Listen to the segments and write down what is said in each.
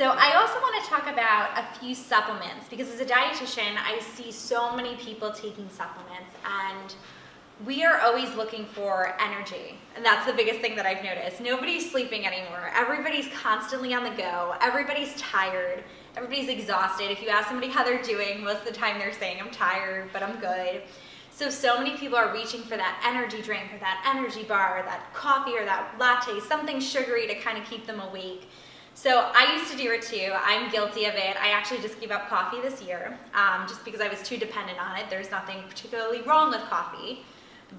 So I also want to talk about a few supplements because as a dietitian, I see so many people taking supplements and we are always looking for energy. And that's the biggest thing that I've noticed. Nobody's sleeping anymore. Everybody's constantly on the go. Everybody's tired. Everybody's exhausted. If you ask somebody how they're doing, most of the time they're saying, I'm tired, but I'm good. So many people are reaching for that energy drink or that energy bar or that coffee or that latte, something sugary to kind of keep them awake. So I used to do it too. I'm guilty of it. I actually just gave up coffee this year just because I was too dependent on it. There's nothing particularly wrong with coffee.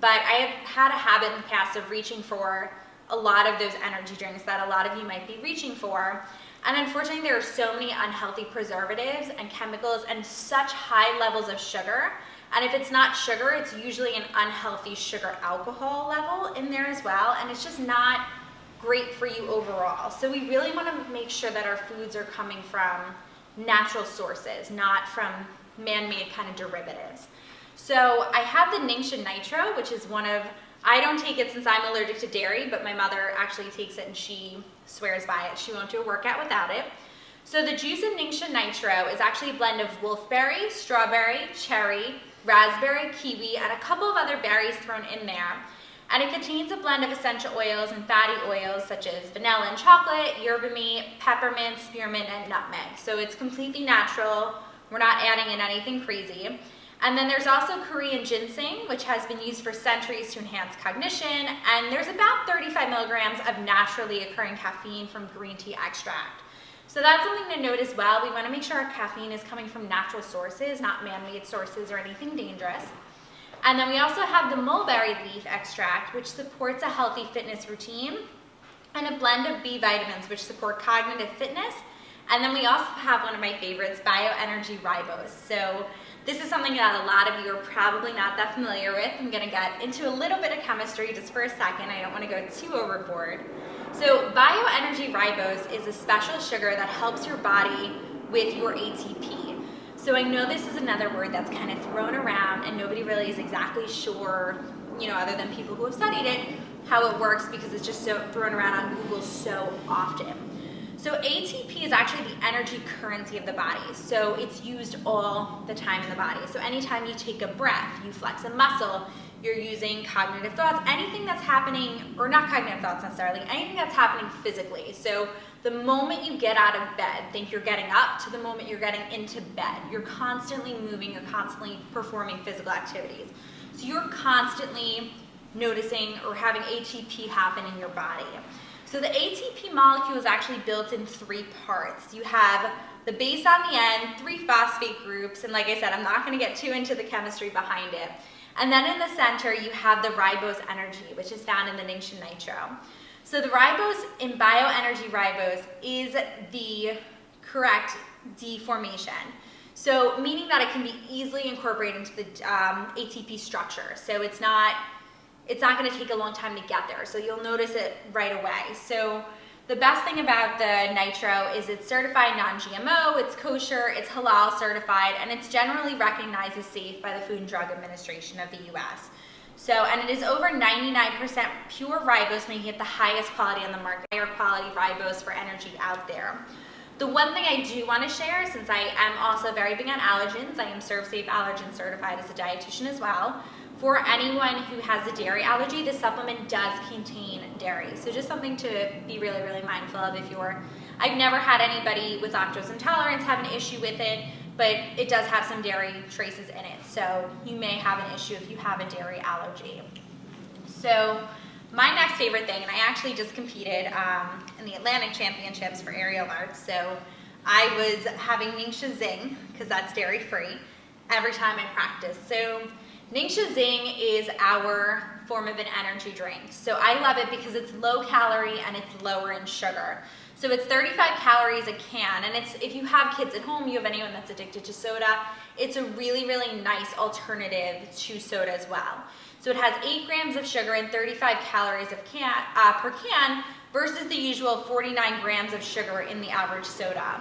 But I have had a habit in the past of reaching for a lot of those energy drinks that a lot of you might be reaching for. And unfortunately, there are so many unhealthy preservatives and chemicals and such high levels of sugar. And if it's not sugar, it's usually an unhealthy sugar alcohol level in there as well. And it's just not great for you overall. So we really want to make sure that our foods are coming from natural sources, not from man-made kind of derivatives. So I have the Ningxia Nitro, which is I don't take it since I'm allergic to dairy, but my mother actually takes it and she swears by it. She won't do a workout without it. So the juice in Ningxia Nitro is actually a blend of wolfberry, strawberry, cherry, raspberry, kiwi, and a couple of other berries thrown in there. And it contains a blend of essential oils and fatty oils such as vanilla and chocolate, yerba mate, peppermint, spearmint, and nutmeg. So it's completely natural. We're not adding in anything crazy. And then there's also Korean ginseng, which has been used for centuries to enhance cognition. And there's about 35 milligrams of naturally occurring caffeine from green tea extract. So that's something to note as well. We want to make sure our caffeine is coming from natural sources, not man-made sources or anything dangerous. And then we also have the mulberry leaf extract, which supports a healthy fitness routine, and a blend of B vitamins, which support cognitive fitness. And then we also have one of my favorites, bioenergy ribose. So this is something that a lot of you are probably not that familiar with. I'm going to get into a little bit of chemistry just for a second. I don't want to go too overboard. So bioenergy ribose is a special sugar that helps your body with your ATP. So I know this is another word that's kind of thrown around and nobody really is exactly sure, other than people who have studied it, how it works because it's just so thrown around on Google so often. So ATP is actually the energy currency of the body. So it's used all the time in the body. So anytime you take a breath, you flex a muscle, you're using cognitive thoughts, anything that's happening, or not cognitive thoughts necessarily, anything that's happening physically. So the moment you get out of bed, think you're getting up, to the moment you're getting into bed, you're constantly moving, you're constantly performing physical activities. So you're constantly noticing or having ATP happen in your body. So the ATP molecule is actually built in 3 parts. You have the base on the end, 3 phosphate groups, and like I said, I'm not going to get too into the chemistry behind it. And then in the center, you have the ribose energy, which is found in the Ningxia Nitro. So the ribose in bioenergy ribose is the correct D formation. So meaning that it can be easily incorporated into the ATP structure. So it's not going to take a long time to get there. So you'll notice it right away. So the best thing about the nitro is it's certified non-GMO, it's kosher, it's halal certified, and it's generally recognized as safe by the Food and Drug Administration of the US. So, and it is over 99% pure ribose, making it the highest quality on the market, higher quality ribose for energy out there. The one thing I do want to share, since I am also very big on allergens, I am ServSafe allergen certified as a dietitian as well. For anyone who has a dairy allergy, the supplement does contain dairy. So just something to be really, really mindful of I've never had anybody with lactose intolerance have an issue with it, but it does have some dairy traces in it. So you may have an issue if you have a dairy allergy. So my next favorite thing, and I actually just competed in the Atlantic Championships for aerial arts. So I was having Ningxia Zing, because that's dairy free, every time I practice. So Ningxia Zing is our form of an energy drink. So I love it because it's low calorie and it's lower in sugar. So it's 35 calories a can, and if you have kids at home, you have anyone that's addicted to soda, it's a really, really nice alternative to soda as well. So it has 8 grams of sugar and 35 calories per can versus the usual 49 grams of sugar in the average soda.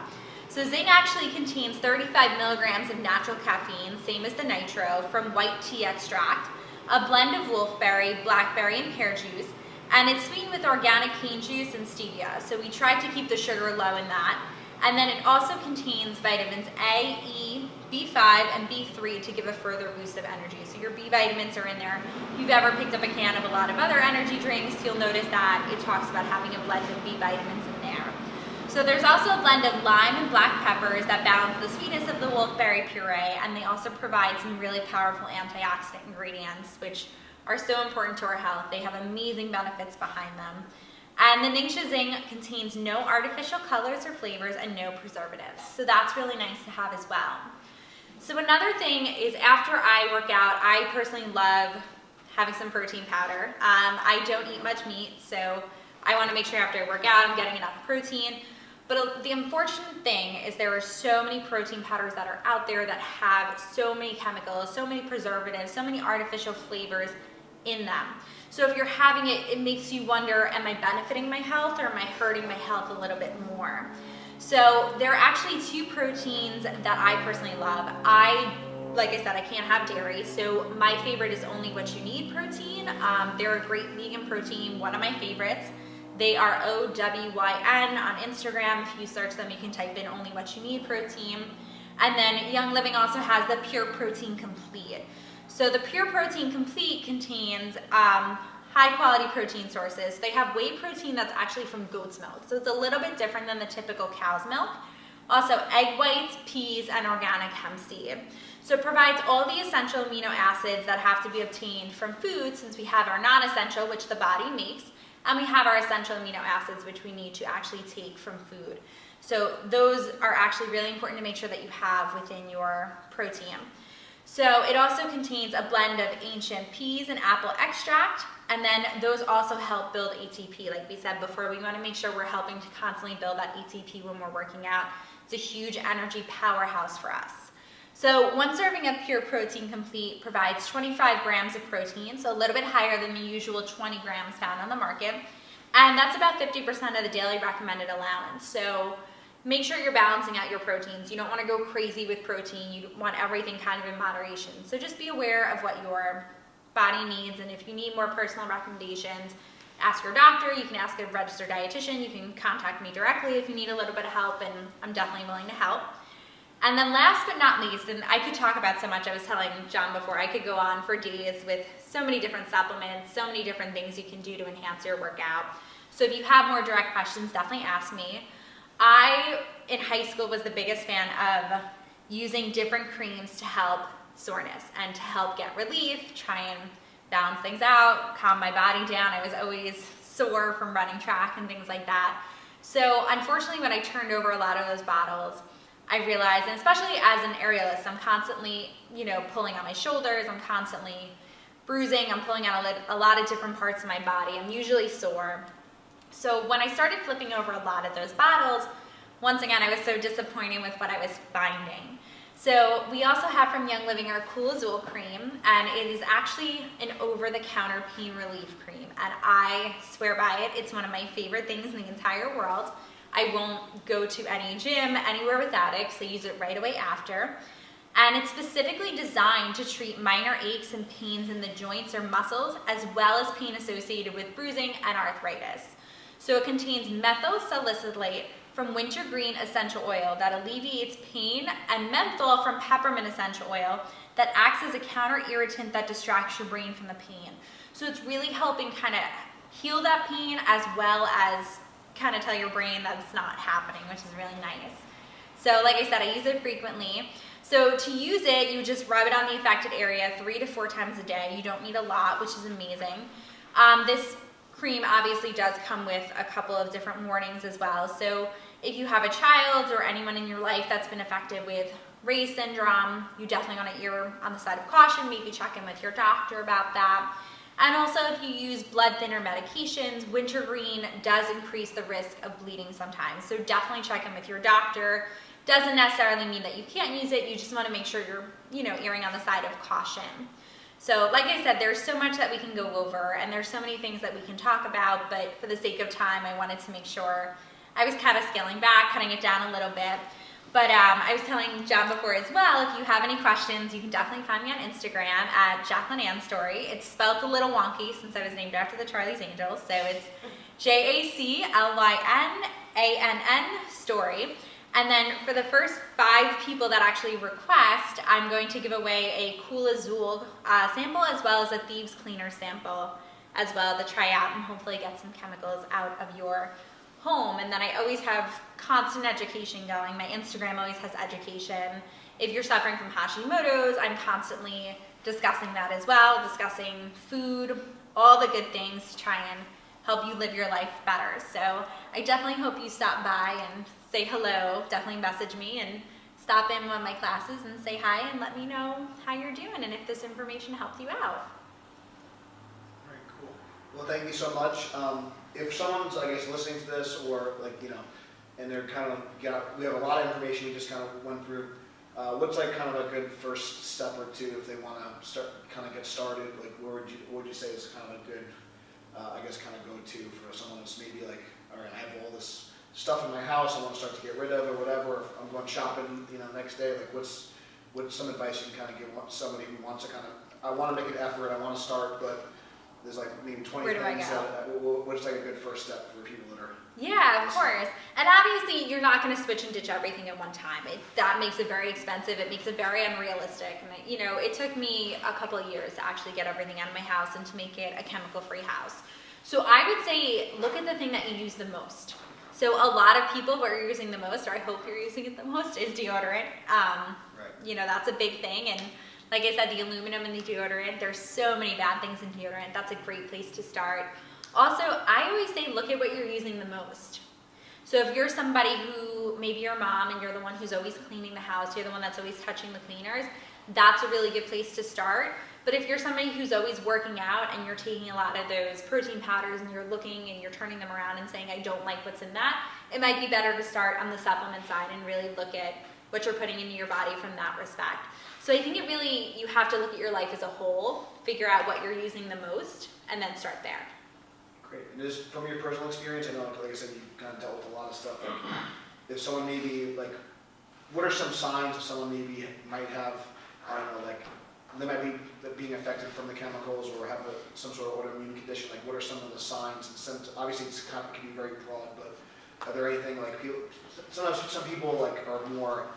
So Zing actually contains 35 milligrams of natural caffeine, same as the nitro, from white tea extract, a blend of wolfberry, blackberry, and pear juice, and it's sweetened with organic cane juice and stevia. So we tried to keep the sugar low in that. And then it also contains vitamins A, E, B5, and B3 to give a further boost of energy. So your B vitamins are in there. If you've ever picked up a can of a lot of other energy drinks, you'll notice that it talks about having a blend of B vitamins in there. So there's also a blend of lime and black peppers that balance the sweetness of the wolfberry puree, and they also provide some really powerful antioxidant ingredients, which are so important to our health. They have amazing benefits behind them. And the Ningxia Zing contains no artificial colors or flavors and no preservatives. So that's really nice to have as well. So another thing is, after I work out, I personally love having some protein powder. I don't eat much meat, so I want to make sure after I work out I'm getting enough protein. But the unfortunate thing is there are so many protein powders that are out there that have so many chemicals, so many preservatives, so many artificial flavors in them. So if you're having it, it makes you wonder, am I benefiting my health or am I hurting my health a little bit more? So there are actually two proteins that I personally love. Like I said, I can't have dairy, so my favorite is Only What You Need protein. They're a great vegan protein, one of my favorites. They are OWYN on Instagram. If you search them, you can type in Only What You Need protein. And then Young Living also has the Pure Protein Complete. So the Pure Protein Complete contains high quality protein sources. They have whey protein that's actually from goat's milk. So it's a little bit different than the typical cow's milk. Also egg whites, peas, and organic hemp seed. So it provides all the essential amino acids that have to be obtained from food, since we have our non-essential, which the body makes, and we have our essential amino acids, which we need to actually take from food. So those are actually really important to make sure that you have within your protein. So it also contains a blend of ancient peas and apple extract, and then those also help build ATP. Like we said before, we want to make sure we're helping to constantly build that ATP when we're working out. It's a huge energy powerhouse for us. So one serving of Pure Protein Complete provides 25 grams of protein, so a little bit higher than the usual 20 grams found on the market. And that's about 50% of the daily recommended allowance. So make sure you're balancing out your proteins. You don't want to go crazy with protein. You want everything kind of in moderation. So just be aware of what your body needs, and if you need more personal recommendations, ask your doctor. You can ask a registered dietitian. You can contact me directly if you need a little bit of help, and I'm definitely willing to help. And then last but not least, and I could talk about so much, I was telling John before, I could go on for days with so many different supplements, so many different things you can do to enhance your workout. So if you have more direct questions, definitely ask me. I, in high school, was the biggest fan of using different creams to help soreness and to help get relief, try and balance things out, calm my body down. I was always sore from running track and things like that. So unfortunately, when I turned over a lot of those bottles, I realized, and especially as an aerialist, I'm constantly, pulling on my shoulders, I'm constantly bruising, I'm pulling out a lot of different parts of my body. I'm usually sore. So when I started flipping over a lot of those bottles, once again, I was so disappointed with what I was finding. So we also have from Young Living our Cool Azul cream, and it is actually an over-the-counter pain relief cream, and I swear by it. It's one of my favorite things in the entire world. I won't go to any gym, anywhere without it, because I use it right away after. And it's specifically designed to treat minor aches and pains in the joints or muscles, as well as pain associated with bruising and arthritis. So it contains methyl salicylate from wintergreen essential oil that alleviates pain, and menthol from peppermint essential oil that acts as a counter irritant that distracts your brain from the pain. So it's really helping kind of heal that pain, as well as kind of tell your brain that it's not happening, which is really nice. So like I said, I use it frequently. So to use it, you just rub it on the affected area 3 to 4 times a day. You don't need a lot, which is amazing. This cream obviously does come with a couple of different warnings as well. So if you have a child or anyone in your life that's been affected with Ray's syndrome, you definitely want to err on the side of caution. Maybe check in with your doctor about that. And also, if you use blood thinner medications, wintergreen does increase the risk of bleeding sometimes. So definitely check in with your doctor. Doesn't necessarily mean that you can't use it. You just want to make sure you're, erring on the side of caution. So like I said, there's so much that we can go over, and there's so many things that we can talk about, but for the sake of time, I wanted to make sure I was kind of scaling back, cutting it down a little bit. But I was telling John before as well, if you have any questions, you can definitely find me on Instagram at Jacqueline Ann Story. It's spelled a little wonky since I was named after the Charlie's Angels, so it's JACLYNANN Story. And then for the first 5 people that actually request, I'm going to give away a Cool Azul sample as well as a Thieves Cleaner sample as well to try out and hopefully get some chemicals out of your home. And then I always have constant education going. My Instagram always has education. If you're suffering from Hashimoto's, I'm constantly discussing that as well, discussing food, all the good things to try and help you live your life better. So I definitely hope you stop by and say hello. Definitely message me and stop in one of my classes and say hi and let me know how you're doing and if this information helps you out. All right, cool. Well, thank you so much. If someone's, I guess, listening to this or and they're kind of, we have a lot of information we just kind of went through. What's like kind of a good first step or two if they want to get started? Like, what would you say is kind of a good, kind of go-to for someone that's maybe like, all right, I have all this stuff in my house I want to start to get rid of or whatever. If I'm going shopping, next day. Like, what's some advice you can kind of give somebody who wants to I want to make an effort, I want to start, but there's like maybe 20 Where do I things. go? What's like a good first step for people that are? Yeah, of course. And obviously, you're not going to switch and ditch everything at one time. That makes it very expensive. It makes it very unrealistic. And it took me a couple of years to actually get everything out of my house and to make it a chemical-free house. So I would say, look at the thing that you use the most. So a lot of people, what you're using the most, or I hope you're using it the most, is deodorant. Right. That's a big thing. And like I said, the aluminum in the deodorant, there's so many bad things in deodorant. That's a great place to start. Also, I always say look at what you're using the most. So if you're somebody who, maybe you're a mom and you're the one who's always cleaning the house, you're the one that's always touching the cleaners, that's a really good place to start. But if you're somebody who's always working out and you're taking a lot of those protein powders and you're looking and you're turning them around and saying, I don't like what's in that, it might be better to start on the supplement side and really look at what you're putting into your body from that respect. So I think you have to look at your life as a whole, figure out what you're using the most, and then start there. Great. And just from your personal experience, I know, like I said, you've kind of dealt with a lot of stuff. Like, if someone maybe, like, what are some signs that someone maybe might have, I don't know, like, they might be being affected from the chemicals or have some sort of autoimmune condition? Like, what are some of the signs and symptoms? Obviously, it can be very broad, but are there anything, like, sometimes some people, like, are more,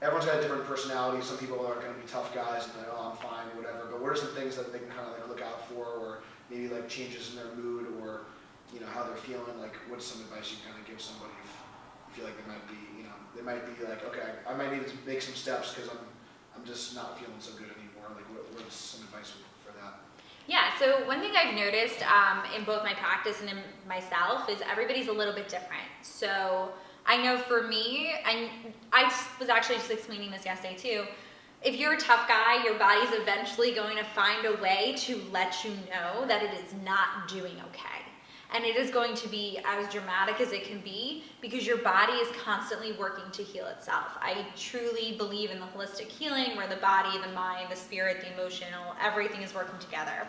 everyone's got a different personality. Some people are going to be tough guys and they're, oh, I'm fine, or whatever. But what are some things that they can kind of, like, look out for, or maybe, like, changes in their mood, or, how they're feeling? Like, what's some advice you kind of give somebody if you feel like they might be, they might be like, okay, I might need to make some steps because I'm just not feeling so good anymore. Like, what's some advice for that? Yeah, so one thing I've noticed in both my practice and in myself is everybody's a little bit different. So I know for me, and I was actually just explaining this yesterday too, if you're a tough guy, your body's eventually going to find a way to let you know that it is not doing okay. And it is going to be as dramatic as it can be because your body is constantly working to heal itself. I truly believe in the holistic healing where the body, the mind, the spirit, the emotional, everything is working together.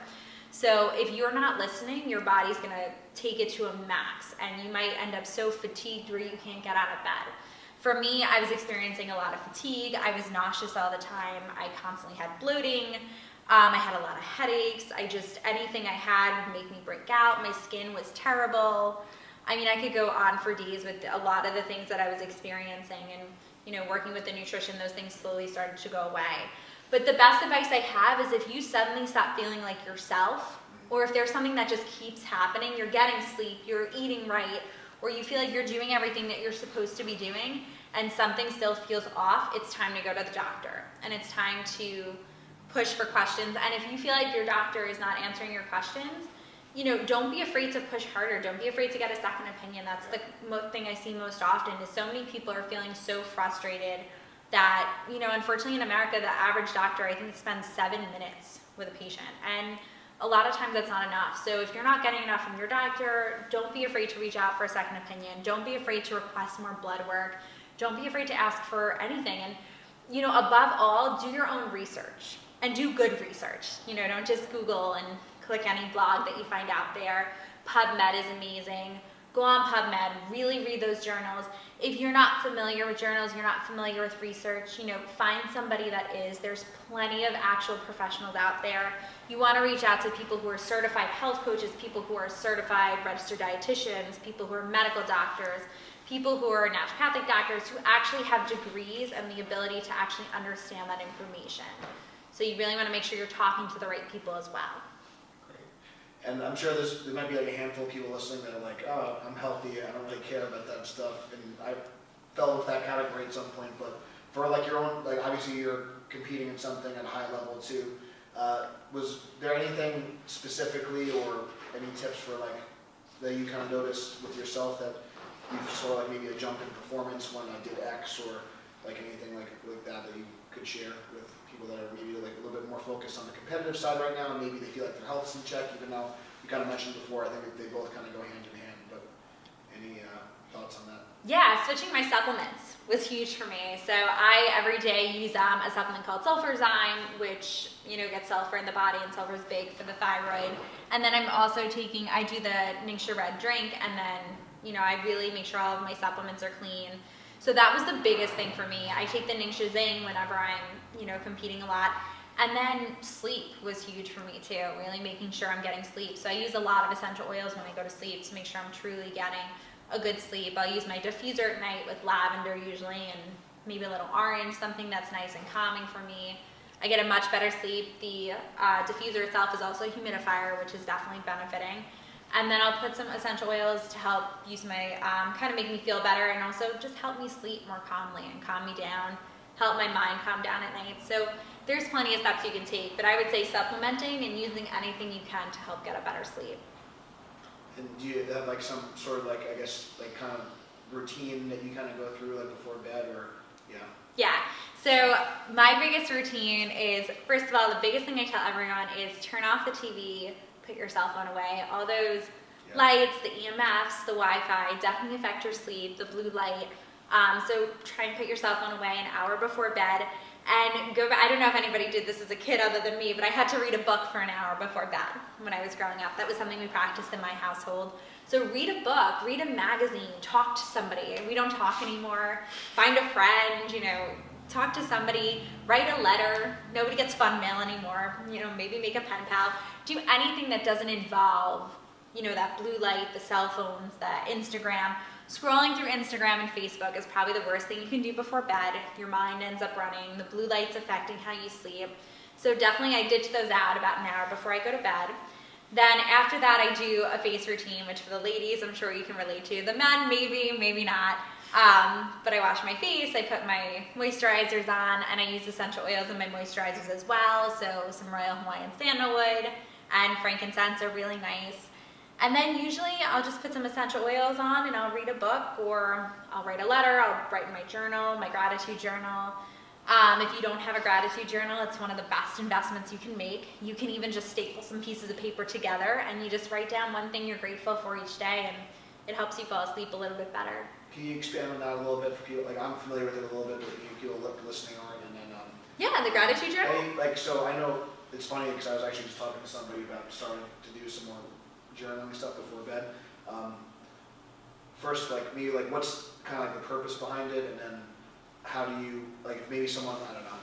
So if you're not listening, your body's going to take it to a max and you might end up so fatigued where you can't get out of bed. For me, I was experiencing a lot of fatigue. I was nauseous all the time. I constantly had bloating. I had a lot of headaches. Anything I had would make me break out. My skin was terrible. I mean, I could go on for days with a lot of the things that I was experiencing and, working with the nutrition, those things slowly started to go away. But the best advice I have is if you suddenly stop feeling like yourself, or if there's something that just keeps happening, you're getting sleep, you're eating right, or you feel like you're doing everything that you're supposed to be doing, and something still feels off, it's time to go to the doctor. And it's time to push for questions. And if you feel like your doctor is not answering your questions, don't be afraid to push harder. Don't be afraid to get a second opinion. That's the thing I see most often is so many people are feeling so frustrated that, unfortunately in America, the average doctor, I think, spends 7 minutes with a patient. And a lot of times that's not enough. So if you're not getting enough from your doctor, don't be afraid to reach out for a second opinion. Don't be afraid to request more blood work. Don't be afraid to ask for anything. And, above all, do your own research. And do good research. Don't just Google and click any blog that you find out there. PubMed is amazing. Go on PubMed, really read those journals. If you're not familiar with journals, you're not familiar with research, find somebody that is. There's plenty of actual professionals out there. You want to reach out to people who are certified health coaches, people who are certified registered dietitians, people who are medical doctors, people who are naturopathic doctors who actually have degrees and the ability to actually understand that information. So you really want to make sure you're talking to the right people as well. Great. And I'm sure there might be like a handful of people listening that are like, oh, I'm healthy, I don't really care about that stuff. And I fell into that category at some point, but for like your own, like obviously you're competing in something at a high level too. Was there anything specifically or any tips for like that you kind of noticed with yourself that you saw like maybe a jump in performance when I did X, or like anything like that you could share with people that are maybe like a little bit more focused on the competitive side right now, and maybe they feel like their health's in check, even though you kind of mentioned before, I think that they both kind of go hand in hand, but any thoughts on that? Yeah, switching my supplements was huge for me. So I every day use a supplement called Sulfurzyme, which gets sulfur in the body, and sulfur is big for the thyroid. And then I'm also I do the Ningxia Red drink, and then I really make sure all of my supplements are clean. So that was the biggest thing for me. I take the Ningxia Zing whenever I'm competing a lot. And then sleep was huge for me too, really making sure I'm getting sleep. So I use a lot of essential oils when I go to sleep to make sure I'm truly getting a good sleep. I'll use my diffuser at night with lavender usually, and maybe a little orange, something that's nice and calming for me. I get a much better sleep. The diffuser itself is also a humidifier, which is definitely benefiting. And then I'll put some essential oils to help use my, kind of make me feel better, and also just help me sleep more calmly and calm me down, help my mind calm down at night. So there's plenty of steps you can take, but I would say supplementing and using anything you can to help get a better sleep. And do you have like some sort of like, I guess, like kind of routine that you kind of go through like before bed, or Yeah, so my biggest routine is, first of all, the biggest thing I tell everyone is turn off the TV, put your cell phone away. All those lights, the EMFs, the Wi-Fi definitely affect your sleep, the blue light. So try and put your cell phone away an hour before bed. And go back. I don't know if anybody did this as a kid other than me, but I had to read a book for an hour before bed when I was growing up. That was something we practiced in my household. So read a book, read a magazine, talk to somebody. We don't talk anymore. Find a friend, talk to somebody, write a letter. Nobody gets fun mail anymore. Maybe make a pen pal. Do anything that doesn't involve, that blue light, the cell phones, the Instagram. Scrolling through Instagram and Facebook is probably the worst thing you can do before bed. Your mind ends up running. The blue light's affecting how you sleep. So definitely I ditch those out about an hour before I go to bed. Then after that I do a face routine, which for the ladies I'm sure you can relate to. The men maybe not. But I wash my face, I put my moisturizers on, and I use essential oils in my moisturizers as well. So some Royal Hawaiian sandalwood and frankincense are really nice. And then usually I'll just put some essential oils on and I'll read a book, or I'll write a letter, I'll write in my journal, my gratitude journal. If you don't have a gratitude journal, it's one of the best investments you can make. You can even just staple some pieces of paper together and you just write down one thing you're grateful for each day, and it helps you fall asleep a little bit better. Can you expand on that a little bit for people? Like I'm familiar with it a little bit, but people listening aren't. And then yeah, the gratitude journal. So I know it's funny because I was actually just talking to somebody about starting to do some more journaling stuff before bed. First, what's kind of like the purpose behind it, and then how do you, like, if maybe someone, I don't know,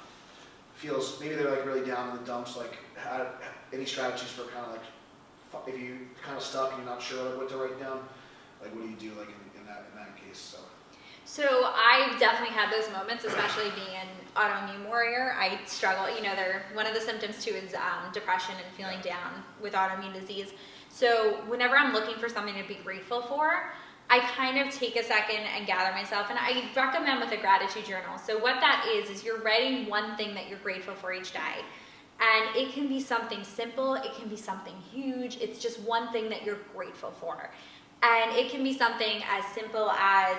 feels, maybe they're like really down in the dumps, like any strategies for kind of like, if you kind of stuck and you're not sure like what to write down, like what do you do like in that case? So I've definitely had those moments, especially being an autoimmune warrior. I struggle, one of the symptoms too is depression and feeling down with autoimmune disease. So whenever I'm looking for something to be grateful for, I kind of take a second and gather myself, and I recommend with a gratitude journal. So what that is you're writing one thing that you're grateful for each day. And it can be something simple, it can be something huge, it's just one thing that you're grateful for. And it can be something as simple as,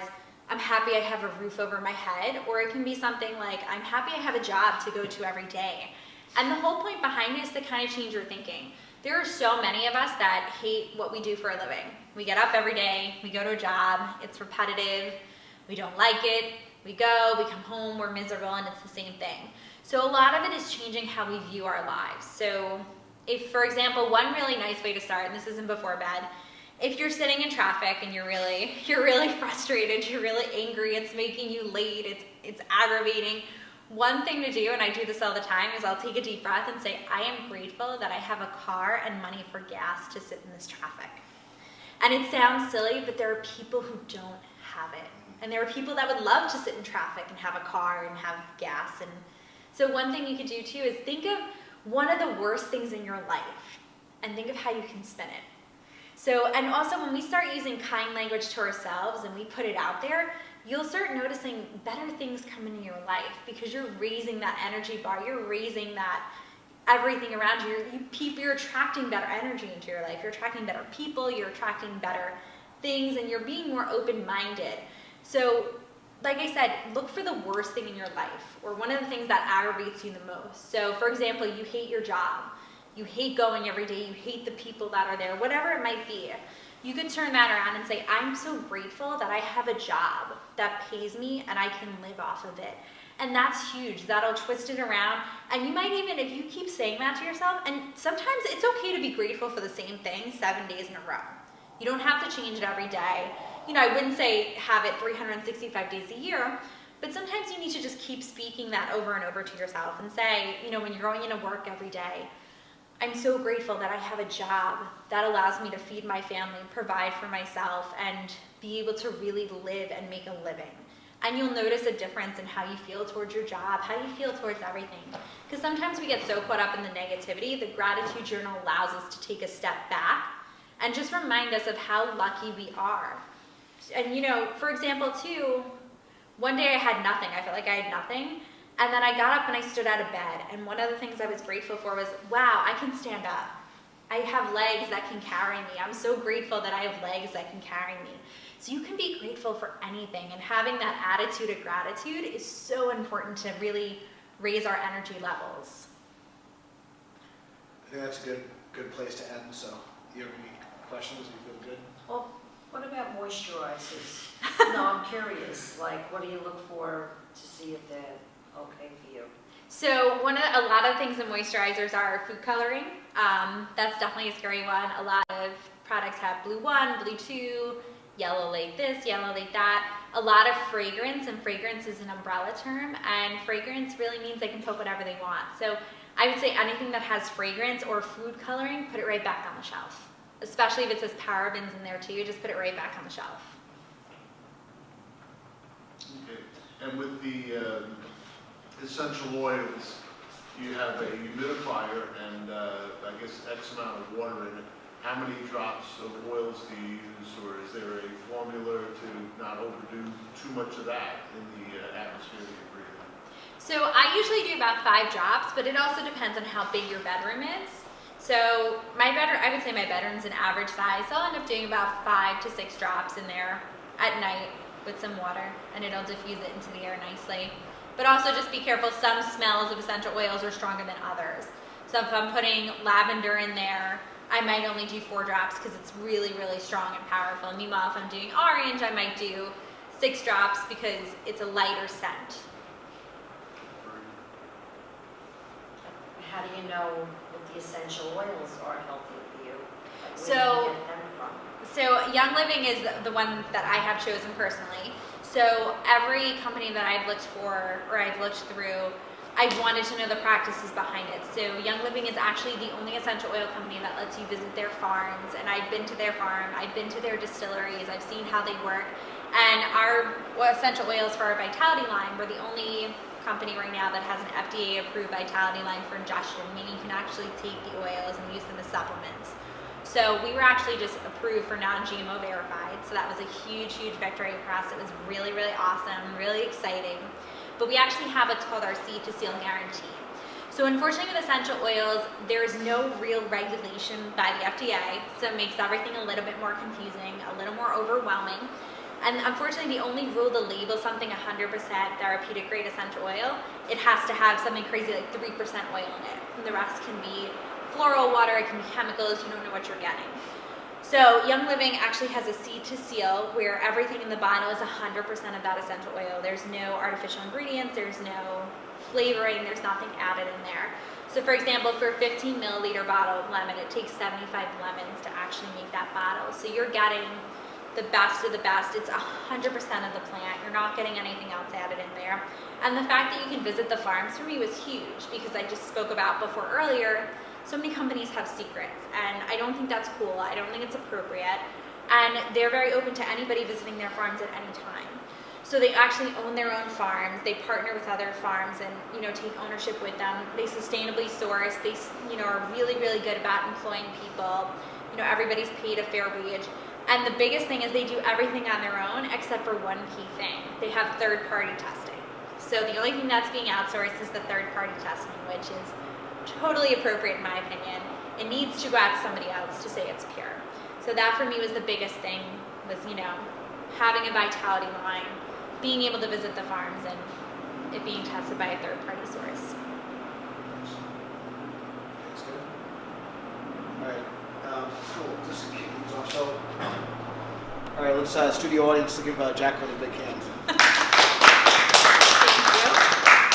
I'm happy I have a roof over my head, or it can be something like, I'm happy I have a job to go to every day. And the whole point behind it is to kind of change your thinking. There are so many of us that hate what we do for a living. We get up every day, we go to a job, it's repetitive, we don't like it, we go, we come home, we're miserable, and it's the same thing. So a lot of it is changing how we view our lives. So if, for example, one really nice way to start, and this isn't before bed, if you're sitting in traffic and you're really frustrated, you're really angry, it's making you late, it's aggravating, one thing to do, and I do this all the time, is I'll take a deep breath and say, I am grateful that I have a car and money for gas to sit in this traffic. And it sounds silly, but there are people who don't have it. And there are people that would love to sit in traffic and have a car and have gas. And so one thing you could do too is think of one of the worst things in your life and think of how you can spin it. So, and also when we start using kind language to ourselves and we put it out there, you'll start noticing better things come into your life because you're raising that energy bar, you're raising that everything around you. You're attracting better energy into your life, you're attracting better people, you're attracting better things, and you're being more open-minded. So, like I said, look for the worst thing in your life, or one of the things that aggravates you the most. So, for example, you hate your job. You hate going every day. You hate the people that are there, whatever it might be. You could turn that around and say, I'm so grateful that I have a job that pays me and I can live off of it. And that's huge. That'll twist it around. And you might even, if you keep saying that to yourself, and sometimes it's okay to be grateful for the same thing 7 days in a row. You don't have to change it every day. You know, I wouldn't say have it 365 days a year, but sometimes you need to just keep speaking that over and over to yourself and say, you know, when you're going into work every day, I'm so grateful that I have a job that allows me to feed my family, provide for myself, and be able to really live and make a living. And you'll notice a difference in how you feel towards your job, how you feel towards everything. Because sometimes we get so caught up in the negativity, the gratitude journal allows us to take a step back and just remind us of how lucky we are. And you know, for example too, one day I had nothing, I felt like I had nothing. And then I got up and I stood out of bed. And one of the things I was grateful for was, wow, I can stand up. I have legs that can carry me. I'm so grateful that I have legs that can carry me. So you can be grateful for anything. And having that attitude of gratitude is so important to really raise our energy levels. I think that's a good place to end. So, you have any questions? You feel good? Well, what about moisturizers? No, I'm curious. Like, what do you look for to see if they're okay for you? So a lot of things in moisturizers are food coloring. That's definitely a scary one. A lot of products have blue 1, blue 2, yellow like this, yellow like that. A lot of fragrance, and fragrance is an umbrella term, and fragrance really means they can put whatever they want. So I would say anything that has fragrance or food coloring, put it right back on the shelf. Especially if it says parabens in there too, just put it right back on the shelf. Okay. And with the essential oils, you have a humidifier and I guess X amount of water in it. How many drops of oils do you use, or is there a formula to not overdo too much of that in the atmosphere that you're breathing? So I usually do about 5 drops, but it also depends on how big your bedroom is. So I would say my bedroom's an average size, so I'll end up doing about 5 to 6 drops in there at night with some water, and it'll diffuse it into the air nicely. But also just be careful, some smells of essential oils are stronger than others. So if I'm putting lavender in there, I might only do 4 drops because it's really, really strong and powerful. Meanwhile, if I'm doing orange, I might do 6 drops because it's a lighter scent. How do you know that the essential oils are healthy for you? Like, where So- do you get them from? So Young Living is the one that I have chosen personally. So every company that I've looked for or I've looked through, I wanted to know the practices behind it. So Young Living is actually the only essential oil company that lets you visit their farms, and I've been to their farm, I've been to their distilleries, I've seen how they work. And our essential oils for our Vitality line, we're the only company right now that has an FDA approved Vitality line for ingestion, meaning you can actually take the oils and use them as supplements. So we were actually just approved for non-GMO verified. So that was a huge, huge victory for us. It was really, really awesome, really exciting. But we actually have what's called our seed to seal guarantee. So unfortunately with essential oils, there's no real regulation by the FDA. So it makes everything a little bit more confusing, a little more overwhelming. And unfortunately, the only rule to label something 100% therapeutic grade essential oil, it has to have something crazy like 3% oil in it. And the rest can be floral water, it can be chemicals, you don't know what you're getting. So Young Living actually has a seed to seal where everything in the bottle is 100% of that essential oil. There's no artificial ingredients, there's no flavoring, there's nothing added in there. So for example, for a 15 milliliter bottle of lemon, it takes 75 lemons to actually make that bottle. So you're getting the best of the best. It's 100% of the plant. You're not getting anything else added in there. And the fact that you can visit the farms for me was huge because I just spoke about before earlier, so many companies have secrets, and I don't think that's cool. I don't think it's appropriate. And they're very open to anybody visiting their farms at any time. So they actually own their own farms. They partner with other farms and, you know, take ownership with them. They sustainably source. They, you know, are really, really good about employing people. You know, everybody's paid a fair wage. And the biggest thing is they do everything on their own except for one key thing. They have third-party testing. So the only thing that's being outsourced is the third-party testing, which is totally appropriate in my opinion. It needs to go out to somebody else to say it's pure. So that for me was the biggest thing, was, you know, having a vitality line, being able to visit the farms, and it being tested by a third-party source. That's good. All right, cool. Just to kick things off. So, all right, let's studio audience to give Jacqueline a big hand. Thank you.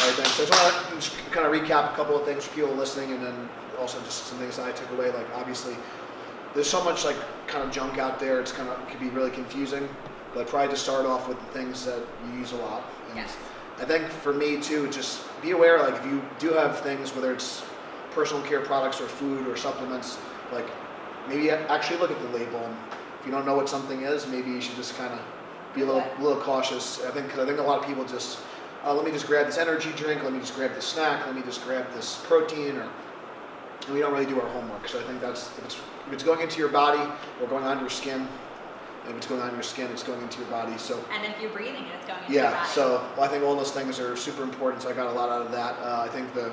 All right, thanks. So I just want to kind of recap a couple of things for people listening, and then also just some things that I took away. Like obviously, there's so much like kind of junk out there. It could be really confusing. But try to start off with the things that you use a lot. And Yes. I think for me too, just be aware, like if you do have things, whether it's personal care products or food or supplements, like maybe actually look at the label. And if you don't know what something is, maybe you should just kind of be a little cautious. I think a lot of people just, let me just grab this energy drink, let me just grab this snack, let me just grab this protein, and we don't really do our homework. So I think that's, if it's going into your body or going on your skin, if it's going on your skin, it's going into your body. So And if you're breathing it, it's going into your yeah, body. so I think all those things are super important. So I got a lot out of that. I think the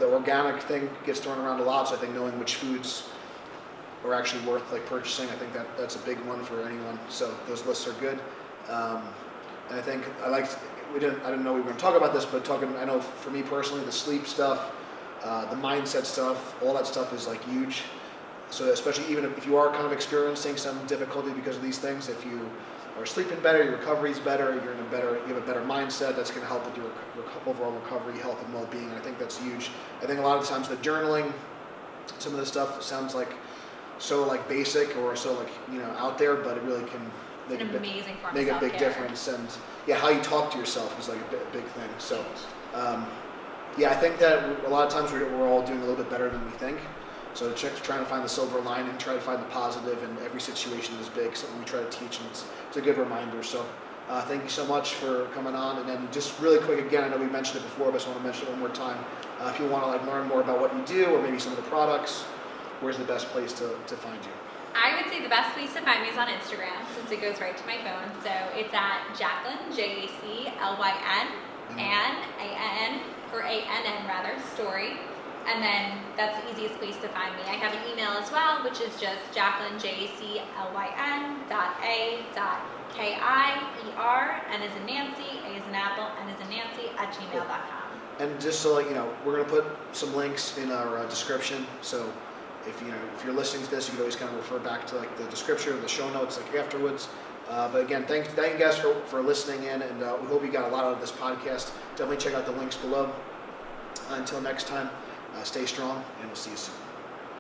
organic thing gets thrown around a lot. So I think knowing which foods are actually worth like purchasing, I think that's a big one for anyone. So those lists are good. And I think I didn't know we were going to talk about this, but I know for me personally, the sleep stuff, the mindset stuff, all that stuff is like huge. So especially even if you are kind of experiencing some difficulty because of these things, if you are sleeping better, your recovery's better, you have a better mindset, that's going to help with your overall recovery, health, and well-being. I think that's huge. I think a lot of times the journaling, some of this stuff sounds like so like basic or so like out there, but it really can It's an amazing form make of a big self-care. difference. And yeah, how you talk to yourself is like a big thing. So yeah, I think that a lot of times we're all doing a little bit better than we think. So trying to find the silver lining, try to find the positive in every situation is big, something we try to teach, and it's a good reminder. So thank you so much for coming on. And then just really quick again, I know we mentioned it before, but I just want to mention it one more time. If you want to like learn more about what you do or maybe some of the products, where's the best place to find you? I would say the best place to find me is on Instagram, since it goes right to my phone. So it's at Jacqueline, Jaclyn, Ann, or A-N-N rather, story. And then that's the easiest place to find me. I have an email as well, which is just Jacqueline, JACLYN.A.KIER, N as in Nancy, A as in Apple, N as in Nancy, @gmail.com. And just so like we're going to put some links in our description. So if you're listening to this, you can always kind of refer back to like the description or the show notes like afterwards. But again, thank you guys for listening in, and we hope you got a lot out of this podcast. Definitely check out the links below. Until next time, stay strong, and we'll see you soon.